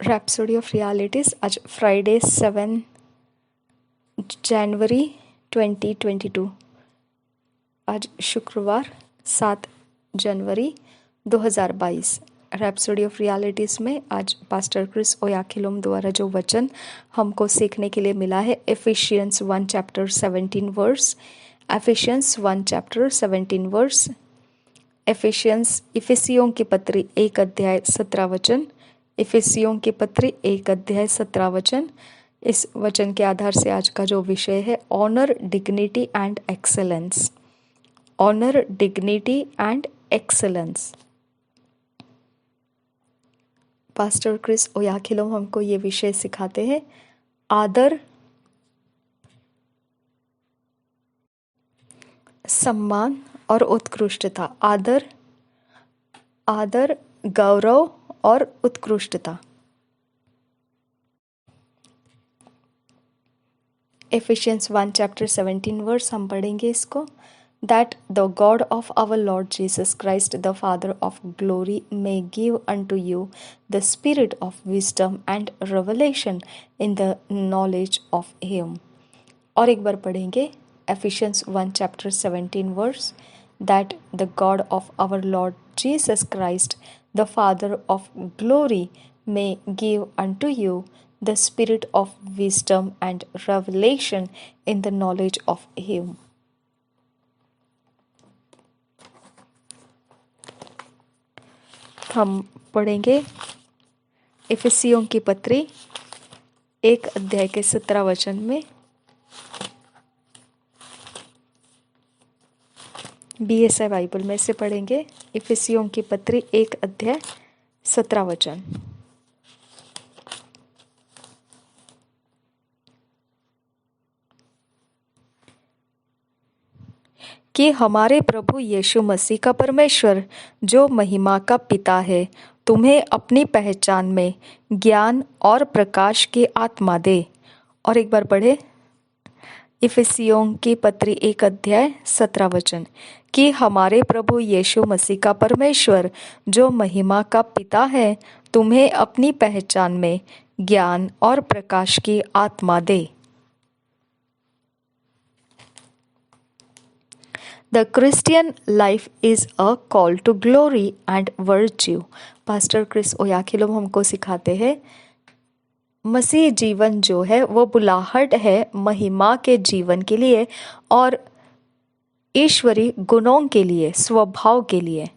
Rhapsody of realities. आज Friday 7 जनवरी 2022। आज शुक्रवार 7 जनवरी 2022। रैप्सोडी ऑफ रियलिटीज़ में आज पास्टर क्रिस ओयाखिलोम द्वारा जो वचन हमको सीखने के लिए मिला है, Ephesians 1 chapter 17 verse. Ephesians 1 chapter 17 verse. इफिसियों की पत्री 1 अध्याय 17 वचन। इफिसियों की पत्री 1 अध्याय 17 वचन। इस वचन के आधार से आज का जो विषय है, honour, dignity and excellence. Honour, dignity and excellence. Pastor Chris Oyakhilome हमको ये विषय सिखाते हैं, आदर, सम्मान और उत्कृष्टता। आदर, गौरव और उत्कृष्टता। एफिशियंस 1 चैप्टर 17 वर्स हम पढ़ेंगे इसको। That the God of our Lord Jesus Christ, the Father of glory, may give unto you the spirit of wisdom and revelation in the knowledge of Him. और एक बार पढ़ेंगे Ephesians 1 chapter 17 verse. That the God of our Lord Jesus Christ, the Father of glory, may give unto you the spirit of wisdom and revelation in the knowledge of Him. हम पढ़ेंगे इफिसियों की पत्री 1 अध्याय के 17 वचन में। बीएसआई बाइबल में से पढ़ेंगे इफिसियों की पत्री 1 अध्याय 17 वचन। कि हमारे प्रभु यीशु मसीह का परमेश्वर, जो महिमा का पिता है, तुम्हें अपनी पहचान में ज्ञान और प्रकाश की आत्मा दे। और एक बार पढ़े इफिसियों की पत्री 1 अध्याय 17 वचन। कि हमारे प्रभु यीशु मसीह का परमेश्वर, जो महिमा का पिता है, तुम्हें अपनी पहचान में ज्ञान और प्रकाश की आत्मा दे। The Christian life is a call to glory and virtue. Pastor Chris Oyakhilome हमको सिखाते हैं, मसीह जीवन जो है वो बुलाहट है महिमा के जीवन के लिए और ईश्वरी गुणों के लिए, स्वभाव के लिए।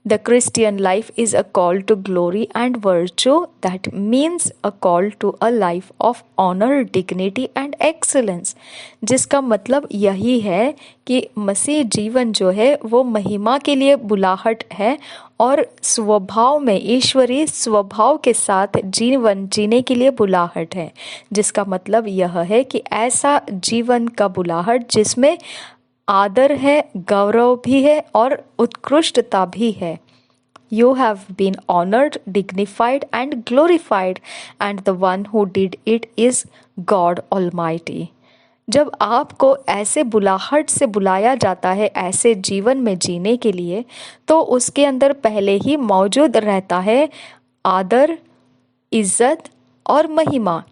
The Christian life is a call to glory and virtue. That means a call to a life of honor, dignity and excellence. जिसका मतलब यही है कि मसीह जीवन जो है वो महिमा के लिए बुलाहट है और स्वभाव में ईश्वरीय स्वभाव के साथ जीवन जीने के लिए बुलाहट है। जिसका मतलब यह है कि ऐसा जीवन का बुलाहट जिसमें आदर है, गौरव भी है और उत्कृष्टता भी है। You have been honored, dignified and glorified, and the one who did it is God Almighty. जब आपको ऐसे बुलाहट से बुलाया जाता है ऐसे जीवन में जीने के लिए, तो उसके अंदर पहले ही मौजूद रहता है आदर, इज्जत और महिमा।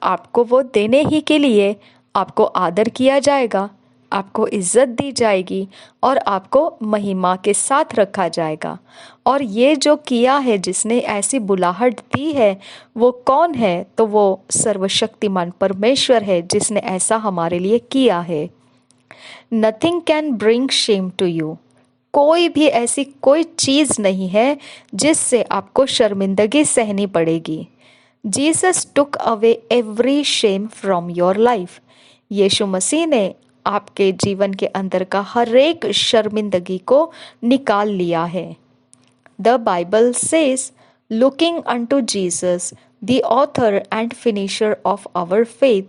आपको वो देने ही के लिए आपको आदर किया जाएगा, आपको इज्जत दी जाएगी और आपको महिमा के साथ रखा जाएगा। और ये जो किया है, जिसने ऐसी बुलाहट दी है, वो कौन है? तो वो सर्वशक्तिमान परमेश्वर है, जिसने ऐसा हमारे लिए किया है। Nothing can bring shame to you. कोई भी ऐसी कोई चीज़ नहीं है जिससे आपको शर्मिंदगी सहनी पड़ेगी। Jesus took away every shame from your life. यीशु मसीह ने आपके जीवन के अंदर का हर एक शर्मिंदगी को निकाल लिया है। The Bible says, looking unto Jesus, the author and finisher of our faith,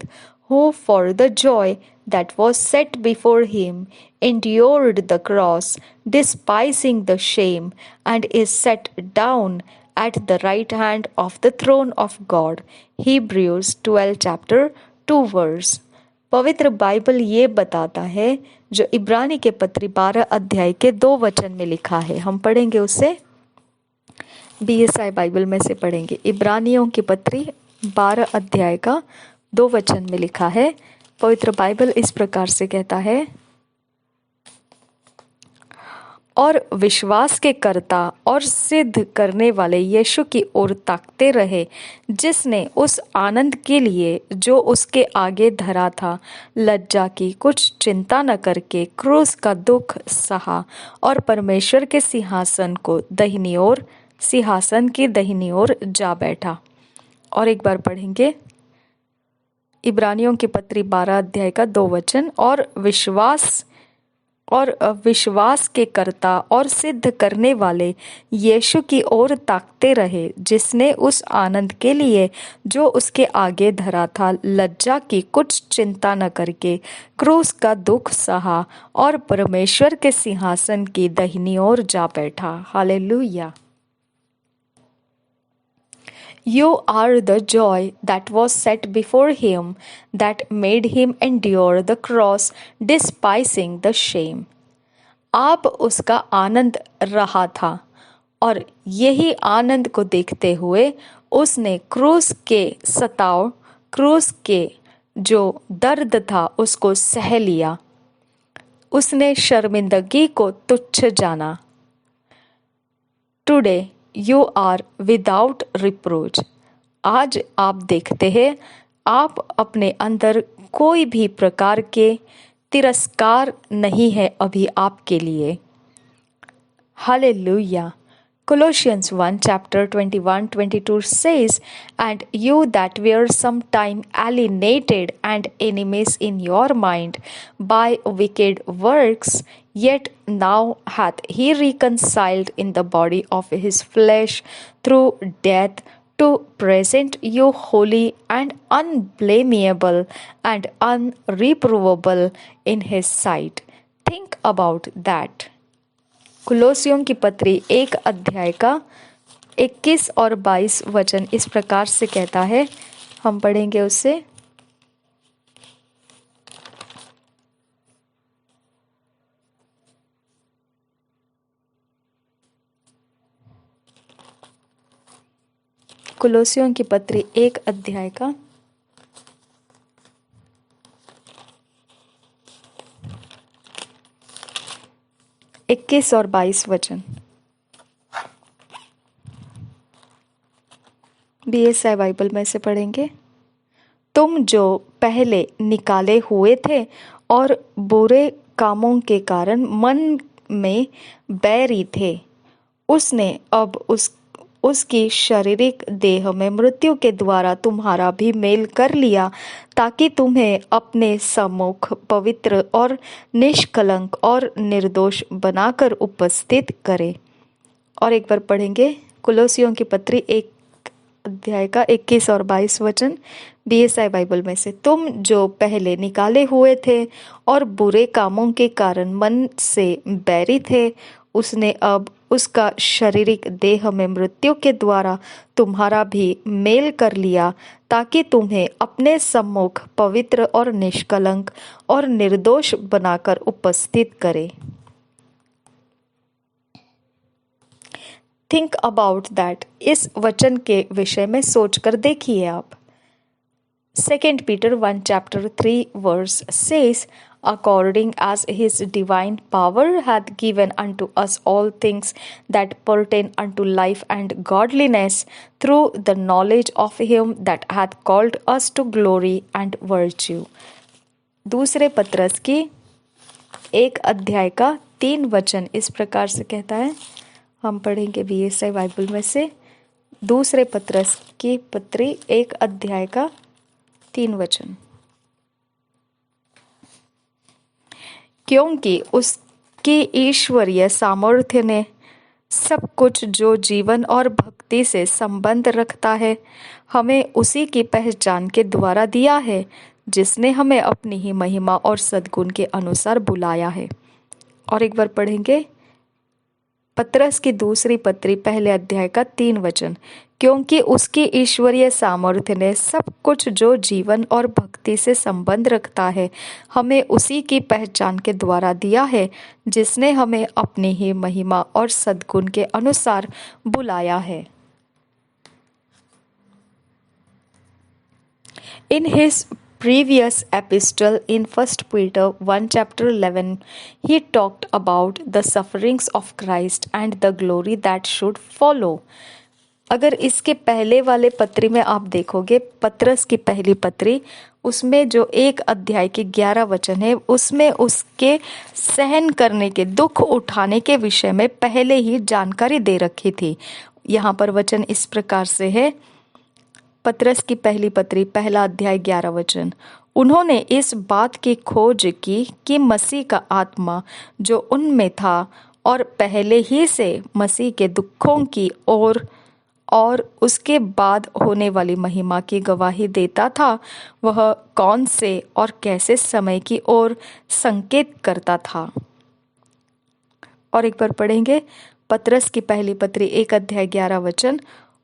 who for the joy that was set before him endured the cross, despising the shame, and is set down at the right hand of the throne of God. Hebrews 12 chapter 2 verse. पवित्र Bible ये बताता है, जो इब्रानी के पत्री 12 अध्याय के 2 वचन में लिखा है। हम पढ़ेंगे उसे। बीएसआई बाइबल में से पढ़ेंगे। इब्रानियों की पत्री 12 अध्याय का 2 वचन में लिखा है। पवित्र बाइबल इस प्रकार से कहता है, और विश्वास के कर्ता और सिद्ध करने वाले यीशु की ओर ताकते रहे, जिसने उस आनंद के लिए जो उसके आगे धरा था लज्जा की कुछ चिंता न करके क्रूस का दुख सहा और परमेश्वर के सिंहासन की दाहिनी ओर जा बैठा। और एक बार पढ़ेंगे इब्रानियों की पत्री 12 अध्याय का 2 वचन। और विश्वास के कर्ता और सिद्ध करने वाले यीशु की ओर ताकते रहे, जिसने उस आनंद के लिए जो उसके आगे धरा था लज्जा की कुछ चिंता न करके क्रूस का दुख सहा और परमेश्वर के सिंहासन की दाहिनी ओर जा बैठा। Hallelujah. You are the joy that was set before him, that made him endure the cross, despising the shame. आप उसका आनंद रहा था और यही आनंद को देखते हुए उसने क्रूस के जो दर्द था उसको सह लिया। उसने शर्मिंदगी को तुच्छ जाना। Today you are without reproach. आज आप देखते हैं आप अपने अंदर कोई भी प्रकार के तिरस्कार नहीं है अभी आपके लिए। Hallelujah. Colossians 1 chapter 21-22 says, and you that were sometime alienated and enemies in your mind by wicked works, yet now hath he reconciled in the body of his flesh through death, to present you holy and unblameable and unreprovable in his sight. Think about that. कुलोसियों की पत्री 1 अध्याय का 21 और 22 वचन इस प्रकार से कहता है। हम पढ़ेंगे उससे। कुलोसियों की पत्री 1 अध्याय का 21 और 22 वचन। बीएसआई बाइबल में से पढ़ेंगे। तुम जो पहले निकाले हुए थे और बुरे कामों के कारण मन में बैरी थे, उसने अब उसकी शारीरिक देह में मृत्यु के द्वारा तुम्हारा भी मेल कर लिया, ताकि तुम्हें अपने सम्मुख पवित्र और निष्कलंक और निर्दोष बनाकर उपस्थित करे। और एक बार पढ़ेंगे कुलोसियों की पत्री 1 अध्याय का 21 और 22 वचन बीएसआई बाइबल में से। तुम जो पहले निकाले हुए थे और बुरे कामों के कारण मन से बैरी थे, उसने अब उसका शारीरिक देह में मृत्यु के द्वारा तुम्हारा भी मेल कर लिया, ताकि तुम्हें अपने सम्मुख पवित्र और निष्कलंक और निर्दोष बनाकर उपस्थित करे। Think about that. इस वचन के विषय में सोचकर देखिए आप। 2 Peter 1 chapter 3 verse says, according as his divine power hath given unto us all things that pertain unto life and godliness, through the knowledge of him that hath called us to glory and virtue. दूसरे पत्रस की 1 अध्याय का 3 वचन इस प्रकार से कहता है। हम पढ़ेंगे बीएसआई बाइबल में से। दूसरे पत्रस की पत्री 1 अध्याय का 3 वचन। क्योंकि उसकी ईश्वरीय सामर्थ्य ने सब कुछ जो जीवन और भक्ति से संबंध रखता है हमें उसी की पहचान के द्वारा दिया है, जिसने हमें अपनी ही महिमा और सद्गुण के अनुसार बुलाया है। और एक बार पढ़ेंगे पतरस की दूसरी पत्री पहले अध्याय का 3 वचन, क्योंकि उसकी ईश्वरीय सामर्थ्य ने सब कुछ जो जीवन और भक्ति से संबंध रखता है हमें उसी की पहचान के द्वारा दिया है, जिसने हमें अपनी ही महिमा और सद्गुण के अनुसार बुलाया है। In his previous epistle in 1 Peter 1 chapter 11, he talked about the sufferings of Christ and the glory that should follow. अगर इसके पहले वाले पत्री में आप देखोगे, पतरस की पहली पत्री, उसमें जो 1 अध्याय के 11 वचन है, उसमें उसके सहन करने के, दुख उठाने के विषय में पहले ही जानकारी दे रखी थी। यहाँ पर वचन इस प्रकार से है, पतरस की पहली पत्री पहला अध्याय 11 वचन, उन्होंने इस बात की खोज की कि मसीह का आत्मा जो उनमें था और पहले ही से मसीह के दुखों की और उसके बाद होने वाली महिमा की गवाही देता था, वह कौन से और कैसे समय की ओर संकेत करता था। और एक बार पढ़ेंगे, पतरस की पहली पत्री 1 अध्याय 11 वचन,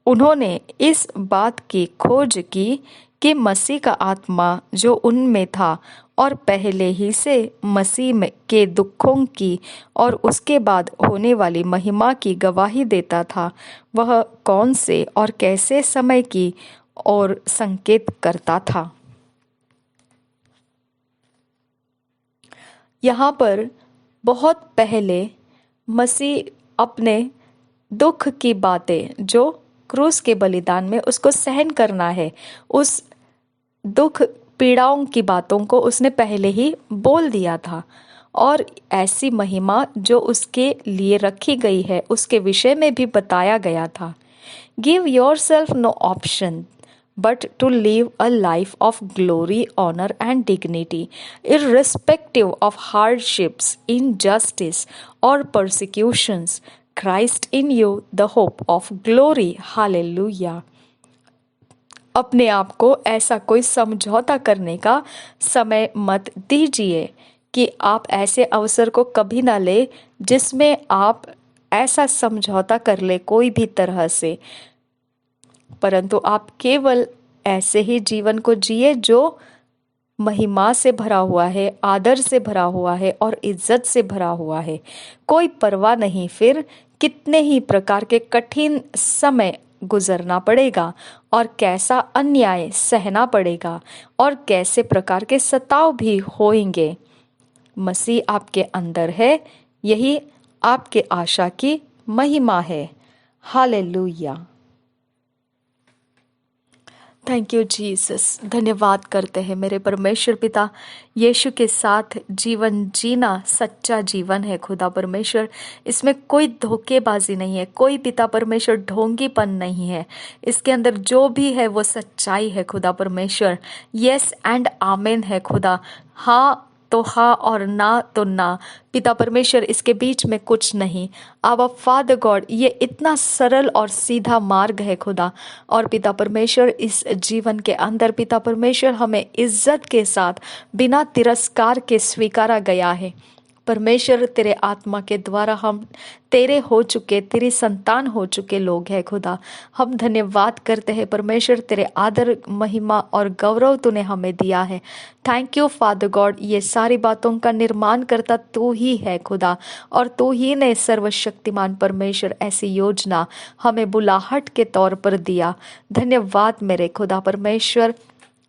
उन्होंने इस बात की खोज की कि मसीह का आत्मा जो उनमें था और पहले ही से मसीह के दुखों की और उसके बाद होने वाली महिमा की गवाही देता था, वह कौन से और कैसे समय की ओर संकेत करता था। यहाँ पर बहुत पहले मसीह अपने दुख की बातें जो क्रूस के बलिदान में उसको सहन करना है, उस दुख पीड़ाओं की बातों को उसने पहले ही बोल दिया था और ऐसी महिमा जो उसके लिए रखी गई है उसके विषय में भी बताया गया था। Give yourself no option but to live a life of glory, honor and dignity, irrespective of hardships, injustice or persecutions. Christ in you, the hope of glory. Hallelujah. अपने आप को ऐसा कोई समझौता करने का समय मत दीजिए कि आप ऐसे अवसर को कभी ना ले जिसमें आप ऐसा समझौता कर ले कोई भी तरह से, परंतु आप केवल ऐसे ही जीवन को जिए जो महिमा से भरा हुआ है, आदर से भरा हुआ है और इज्जत से भरा हुआ है। कोई परवाह नहीं फिर कितने ही प्रकार के कठिन समय गुजरना पड़ेगा और कैसा अन्याय सहना पड़ेगा और कैसे प्रकार के सताव भी होंगे। मसीह आपके अंदर है, यही आपके आशा की महिमा है। हालेलुया। Thank you Jesus. धन्यवाद करते हैं मेरे परमेश्वर पिता, यीशु के साथ जीवन जीना सच्चा जीवन है खुदा परमेश्वर, इसमें कोई धोखेबाजी नहीं है, कोई पिता परमेश्वर ढोंगीपन नहीं है, इसके अंदर जो भी है वो सच्चाई है खुदा परमेश्वर। यस एंड आमेन है खुदा, हाँ तो हाँ और ना तो ना पिता परमेश्वर, इसके बीच में कुछ नहीं। आवा फादर गॉड, ये इतना सरल और सीधा मार्ग है खुदा, और पिता परमेश्वर इस जीवन के अंदर पिता परमेश्वर हमें इज्जत के साथ बिना तिरस्कार के स्वीकारा गया है। परमेश्वर तेरे आत्मा के द्वारा हम तेरे हो चुके, तेरी संतान हो चुके लोग हैं खुदा। हम धन्यवाद करते हैं परमेश्वर, तेरे आदर महिमा और गौरव तूने हमें दिया है। थैंक यू फादर गॉड, ये सारी बातों का निर्माण करता तू ही है खुदा, और तू ही ने सर्वशक्तिमान परमेश्वर ऐसी योजना हमें बुलाहट के तौर पर दिया। धन्यवाद मेरे खुदा परमेश्वर।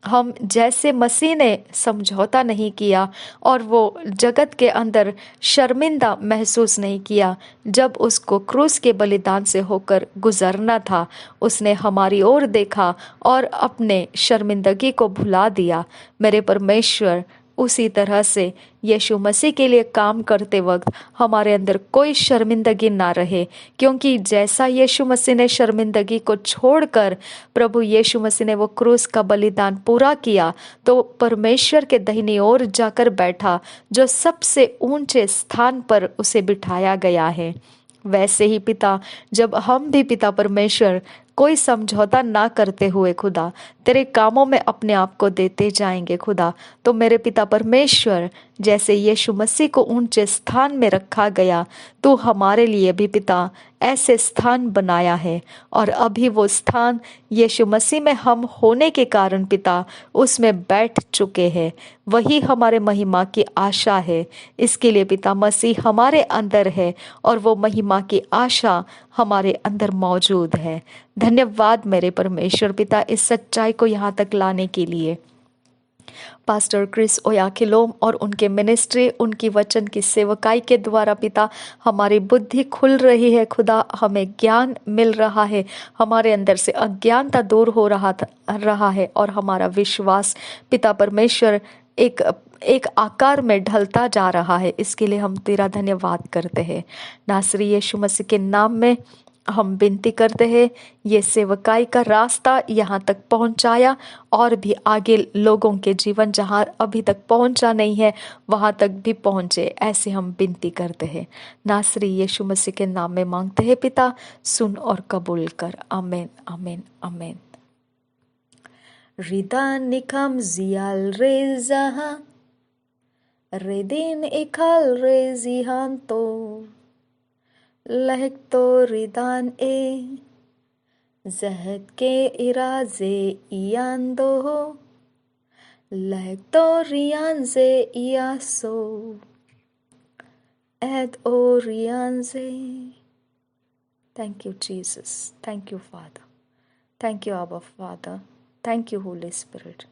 हम जैसे मसीह ने समझौता नहीं किया और वो जगत के अंदर शर्मिंदा महसूस नहीं किया, जब उसको क्रूस के बलिदान से होकर गुजरना था, उसने हमारी ओर देखा और अपने शर्मिंदगी को भुला दिया। मेरे परमेश्वर, उसी तरह से यीशु मसीह के लिए काम करते वक्त हमारे अंदर कोई शर्मिंदगी ना रहे, क्योंकि जैसा यीशु मसीह ने शर्मिंदगी को छोड़कर प्रभु यीशु मसीह ने वो क्रूस का बलिदान पूरा किया तो परमेश्वर के दाहिनी ओर जाकर बैठा, जो सबसे ऊंचे स्थान पर उसे बिठाया गया है। वैसे ही पिता, जब हम भी पिता परमेश्वर कोई समझौता ना करते हुए खुदा तेरे कामों में अपने आप को देते जाएंगे खुदा, तो मेरे पिता परमेश्वर जैसे यीशु मसीह को ऊंचे स्थान में रखा गया, तो हमारे लिए भी पिता ऐसे स्थान बनाया है, और अभी वो स्थान यीशु मसीह में हम होने के कारण पिता उसमें बैठ चुके हैं। वही हमारे महिमा की आशा है। इसके लिए पिता मसीह हमारे अंदर है और वो महिमा की आशा हमारे अंदर मौजूद है। धन्यवाद मेरे परमेश्वर पिता इस सच्चाई को यहाँ तक लाने के लिए। पास्टर क्रिस ओयाखिलोम और उनके मिनिस्ट्री, उनकी वचन की सेवकाई के द्वारा पिता हमारी बुद्धि खुल रही है खुदा, हमें ज्ञान मिल रहा है, हमारे अंदर से अज्ञानता दूर हो रहा है और हमारा विश्वास पिता परमेश्वर एक एक आकार में ढलता जा रहा है। इसके लिए हम तेरा धन्यवाद करते हैं। नासरी यीशु मसीह के नाम में हम विनती करते हैं, ये सेवकाई का रास्ता यहाँ तक पहुँचाया और भी आगे लोगों के जीवन जहाँ अभी तक पहुँचा नहीं है वहाँ तक भी पहुँचे, ऐसे हम विनती करते हैं। नासरी यीशु मसीह के नाम में मांगते हैं पिता, सुन और कबूल कर। आमीन आमीन आमीन। रिदान निकम जियाल रेज़ा रेदिन इखल रेजिहान तो लहक तो रिदान ए जहद के इराजे इयान दो लहक तो रियान से इयासो एद ओ रियान से। Thank you, Jesus. Thank you, Father. Thank you, Abba, Father. Thank you, Holy Spirit.